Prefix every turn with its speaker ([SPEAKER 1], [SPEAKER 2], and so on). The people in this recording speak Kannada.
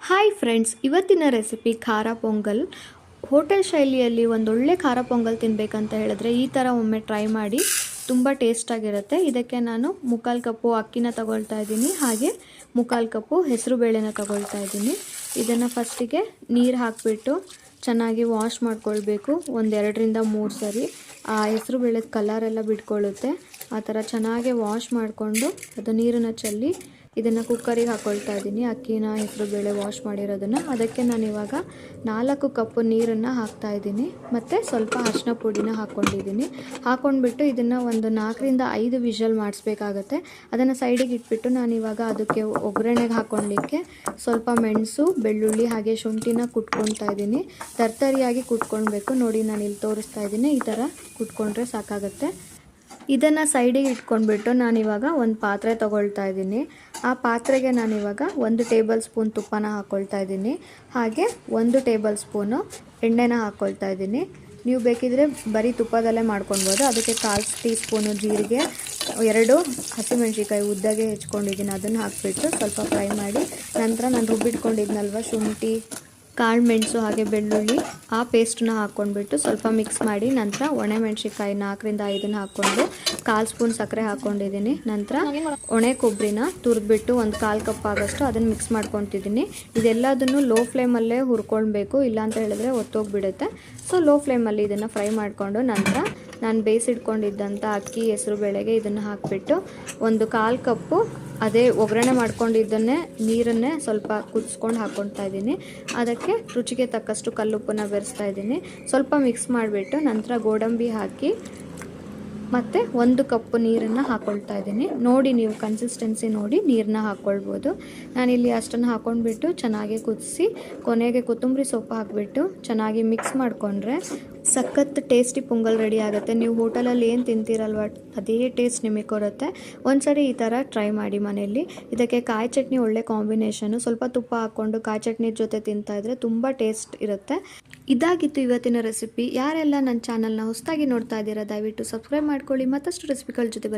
[SPEAKER 1] ಹಾಯ್ ಫ್ರೆಂಡ್ಸ್, ಇವತ್ತಿನ ರೆಸಿಪಿ ಖಾರ ಪೊಂಗಲ್. ಹೋಟೆಲ್ ಶೈಲಿಯಲ್ಲಿ ಒಂದೊಳ್ಳೆ ಖಾರ ಪೊಂಗಲ್ ತಿನ್ನಬೇಕಂತ ಹೇಳಿದ್ರೆ ಈ ಥರ ಒಮ್ಮೆ ಟ್ರೈ ಮಾಡಿ. ತುಂಬ ಟೇಸ್ಟಾಗಿರುತ್ತೆ. ಇದಕ್ಕೆ ನಾನು 3/4 ಕಪ್ಪು ಅಕ್ಕಿನ ತಗೊಳ್ತಾ ಇದ್ದೀನಿ, ಹಾಗೆ 3/4 ಕಪ್ಪು ಹೆಸರು ಬೇಳೆನ ತಗೊಳ್ತಾ ಇದ್ದೀನಿ. ಇದನ್ನು ಫಸ್ಟಿಗೆ ನೀರು ಹಾಕಿಬಿಟ್ಟು ಚೆನ್ನಾಗಿ ವಾಶ್ ಮಾಡ್ಕೊಳ್ಬೇಕು. ಒಂದು 2ರಿಂದ 3 ಸರಿ. ಆ ಹೆಸರು ಬೇಳೆದ ಕಲರೆಲ್ಲ ಬಿಟ್ಕೊಳ್ಳುತ್ತೆ. ಆ ಥರ ಚೆನ್ನಾಗಿ ವಾಶ್ ಮಾಡಿಕೊಂಡು ಅದು ನೀರನ್ನು ಚೆಲ್ಲಿ ಇದನ್ನು ಕುಕ್ಕರಿಗೆ ಹಾಕ್ಕೊಳ್ತಾ ಇದ್ದೀನಿ. ಅಕ್ಕಿನ ಹೆಸರು ಬೇಳೆ ವಾಶ್ ಮಾಡಿರೋದನ್ನು ಅದಕ್ಕೆ ನಾನು ಇವಾಗ 4 ಕಪ್ಪು ನೀರನ್ನು ಹಾಕ್ತಾ ಇದ್ದೀನಿ. ಮತ್ತು ಸ್ವಲ್ಪ ಅರಿಶಿನ ಪುಡಿನ ಹಾಕ್ಕೊಂಡಿದ್ದೀನಿ. ಹಾಕ್ಕೊಂಡ್ಬಿಟ್ಟು ಇದನ್ನು ಒಂದು 4ರಿಂದ 5 ವಿಷಲ್ ಮಾಡಿಸ್ಬೇಕಾಗತ್ತೆ. ಅದನ್ನು ಸೈಡಿಗೆ ಇಟ್ಬಿಟ್ಟು ನಾನು ಇವಾಗ ಅದಕ್ಕೆ ಒಗ್ಗರಣೆಗೆ ಹಾಕ್ಕೊಳ್ಳಿಕ್ಕೆ ಸ್ವಲ್ಪ ಮೆಣಸು, ಬೆಳ್ಳುಳ್ಳಿ ಹಾಗೆ ಶುಂಠಿನ ಕುಟ್ಕೊಳ್ತಾ ಇದ್ದೀನಿ. ತರ್ತರಿಯಾಗಿ ಕುಟ್ಕೊಳ್ಬೇಕು. ನೋಡಿ, ನಾನು ಇಲ್ಲಿ ತೋರಿಸ್ತಾ ಇದ್ದೀನಿ. ಈ ಥರ ಕುಟ್ಕೊಂಡ್ರೆ ಸಾಕಾಗುತ್ತೆ. ಇದನ್ನು ಸೈಡಿಗೆ ಇಟ್ಕೊಂಡ್ಬಿಟ್ಟು ನಾನಿವಾಗ ಒಂದು ಪಾತ್ರೆ ತೊಗೊಳ್ತಾ ಇದ್ದೀನಿ. ಆ ಪಾತ್ರೆಗೆ ನಾನಿವಾಗ 1 ಟೇಬಲ್ ಸ್ಪೂನ್ ತುಪ್ಪನ ಹಾಕ್ಕೊಳ್ತಾ ಇದ್ದೀನಿ, ಹಾಗೆ 1 ಟೇಬಲ್ ಸ್ಪೂನು ಎಣ್ಣೆನ ಹಾಕ್ಕೊಳ್ತಾ ಇದ್ದೀನಿ. ನೀವು ಬೇಕಿದ್ರೆ ಬರೀ ತುಪ್ಪದಲ್ಲೇ ಮಾಡ್ಕೊಳ್ಬೋದು. ಅದಕ್ಕೆ 1/4 ಟೀ ಸ್ಪೂನು ಜೀರಿಗೆ, 2 ಹಸಿಮೆಣ್ಸಿಕಾಯಿ ಉದ್ದಾಗೆ ಹೆಚ್ಕೊಂಡಿದ್ದೀನಿ, ಅದನ್ನು ಹಾಕಿಬಿಟ್ಟು ಸ್ವಲ್ಪ ಫ್ರೈ ಮಾಡಿ ನಂತರ ನಾನು ರುಬ್ಬಿಟ್ಕೊಂಡಿದ್ನಲ್ವ ಶುಂಠಿ, ಕಾಳು ಮೆಣಸು ಹಾಗೆ ಬೆಳ್ಳುಳ್ಳಿ ಆ ಪೇಸ್ಟನ್ನ ಹಾಕ್ಕೊಂಡ್ಬಿಟ್ಟು ಸ್ವಲ್ಪ ಮಿಕ್ಸ್ ಮಾಡಿ ನಂತರ ಒಣಮೆಣ್ಸಿಕಾಯಿ 4ರಿಂದ 5 ಹಾಕ್ಕೊಂಡು 1/4 ಸ್ಪೂನ್ ಸಕ್ಕರೆ ಹಾಕ್ಕೊಂಡಿದ್ದೀನಿ. ನಂತರ ಒಣ ಕೊಬ್ಬರಿನ ತುರಿದ್ಬಿಟ್ಟು ಒಂದು 1/4 ಕಪ್ ಆಗೋಷ್ಟು ಅದನ್ನು ಮಿಕ್ಸ್ ಮಾಡ್ಕೊತಿದ್ದೀನಿ. ಇದೆಲ್ಲದನ್ನು ಲೋ ಫ್ಲೇಮಲ್ಲೇ ಹುರ್ಕೊಳ್ಬೇಕು, ಇಲ್ಲಾಂತ ಹೇಳಿದ್ರೆ ಒತ್ತೋಗ್ಬಿಡುತ್ತೆ. ಸೊ ಲೋ ಫ್ಲೇಮಲ್ಲಿ ಇದನ್ನು ಫ್ರೈ ಮಾಡಿಕೊಂಡು ನಂತರ ನಾನು ಬೇಯಿಸಿಟ್ಕೊಂಡಿದ್ದಂಥ ಅಕ್ಕಿ ಹೆಸರು ಬೇಳೆಗೆ ಇದನ್ನು ಹಾಕಿಬಿಟ್ಟು ಒಂದು 1/4 ಕಪ್ಪು ಅದೇ ಒಗ್ಗರಣೆ ಮಾಡ್ಕೊಂಡಿದ್ದನ್ನೇ ನೀರನ್ನೇ ಸ್ವಲ್ಪ ಕುದಿಸ್ಕೊಂಡು ಹಾಕ್ಕೊಳ್ತಾ ಇದ್ದೀನಿ. ಅದಕ್ಕೆ ರುಚಿಗೆ ತಕ್ಕಷ್ಟು ಕಲ್ಲುಪ್ಪನ್ನ ಬೆರೆಸ್ತಾ ಇದ್ದೀನಿ. ಸ್ವಲ್ಪ ಮಿಕ್ಸ್ ಮಾಡಿಬಿಟ್ಟು ನಂತರ ಗೋಡಂಬಿ ಹಾಕಿ ಮತ್ತು 1 ಕಪ್ಪು ನೀರನ್ನು ಹಾಕ್ಕೊಳ್ತಾ ಇದ್ದೀನಿ. ನೋಡಿ, ನೀವು ಕನ್ಸಿಸ್ಟೆನ್ಸಿ ನೋಡಿ ನೀರನ್ನ ಹಾಕ್ಕೊಳ್ಬೋದು. ನಾನಿಲ್ಲಿ ಅಷ್ಟನ್ನು ಹಾಕ್ಕೊಂಡ್ಬಿಟ್ಟು ಚೆನ್ನಾಗಿ ಕುದಿಸಿ ಕೊನೆಗೆ ಕೊತ್ತಂಬರಿ ಸೊಪ್ಪು ಹಾಕಿಬಿಟ್ಟು ಚೆನ್ನಾಗಿ ಮಿಕ್ಸ್ ಮಾಡಿಕೊಂಡ್ರೆ ಸಖತ್ ಟೇಸ್ಟಿ ಪೊಂಗಲ್ ರೆಡಿ ಆಗುತ್ತೆ. ನೀವು ಹೋಟೆಲಲ್ಲಿ ಏನು ತಿಂತೀರಲ್ವ ಅದೇ ಟೇಸ್ಟ್ ನಿಮಗೆ ಕೊಡುತ್ತೆ. ಒಂದ್ಸರಿ ಈ ಥರ ಟ್ರೈ ಮಾಡಿ ಮನೆಯಲ್ಲಿ. ಇದಕ್ಕೆ ಕಾಯಿ ಚಟ್ನಿ ಒಳ್ಳೆ ಕಾಂಬಿನೇಷನು. ಸ್ವಲ್ಪ ತುಪ್ಪ ಹಾಕ್ಕೊಂಡು ಕಾಯಿ ಚಟ್ನಿ ಜೊತೆ ತಿಂತಾಯಿದ್ರೆ ತುಂಬ ಟೇಸ್ಟ್ ಇರುತ್ತೆ. ಇದಾಗಿತ್ತು ಇವತ್ತಿನ ರೆಸಿಪಿ. ಯಾರೆಲ್ಲ ನನ್ನ ಚಾನಲ್ನ ಹೊಸದಾಗಿ ನೋಡ್ತಾ ಇದ್ದೀರಾ ದಯವಿಟ್ಟು ಸಬ್ಸ್ಕ್ರೈಬ್ ಮಾಡ್ಕೊಳ್ಳಿ. ಮತ್ತಷ್ಟು ರೆಸಿಪಿಗಳ ಜೊತೆ